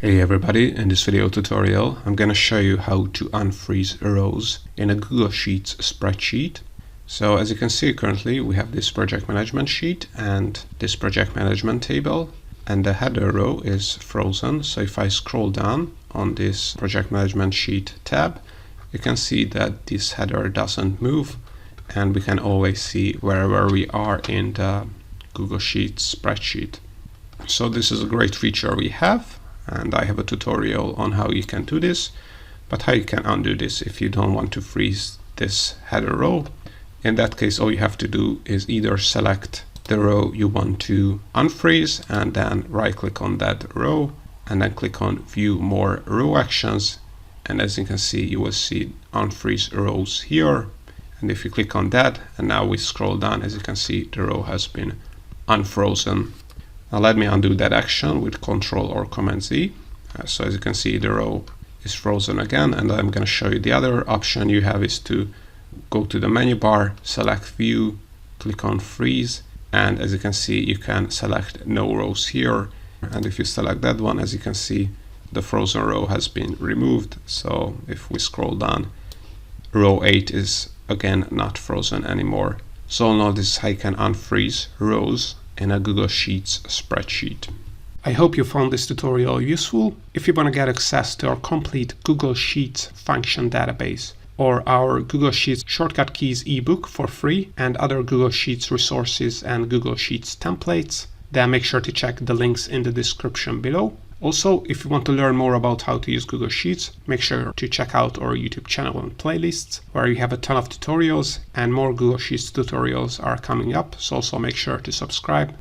Hey everybody, in this video tutorial I'm going to show you how to unfreeze rows in a Google Sheets spreadsheet. So as you can see, currently we have this project management sheet and this project management table, and the header row is frozen. So if I scroll down on this project management sheet tab, you can see that this header doesn't move, and we can always see wherever we are in the Google Sheets spreadsheet. So this is a great feature we have, and I have a tutorial on how you can do this, but how you can undo this if you don't want to freeze this header row. In that case, all you have to do is either select the row you want to unfreeze and then right click on that row and then click on view more row actions, and as you can see, you will see unfreeze rows here. And if you click on that and now we scroll down, as you can see, the row has been unfrozen. Now let me undo that action with Ctrl or Command Z. So as you can see, the row is frozen again, and I'm going to show you the other option you have is to go to the menu bar, select View, click on Freeze, and as you can see, you can select No Rows here. And if you select that one, as you can see, the frozen row has been removed. So if we scroll down, row 8 is again not frozen anymore. So now this is how you can unfreeze rows in a Google Sheets spreadsheet. I hope you found this tutorial useful. If you want to get access to our complete Google Sheets function database or our Google Sheets Shortcut Keys ebook for free and other Google Sheets resources and Google Sheets templates, then make sure to check the links in the description below. Also, if you want to learn more about how to use Google Sheets, make sure to check out our YouTube channel and playlists, where you have a ton of tutorials, and more Google Sheets tutorials are coming up, so also make sure to subscribe.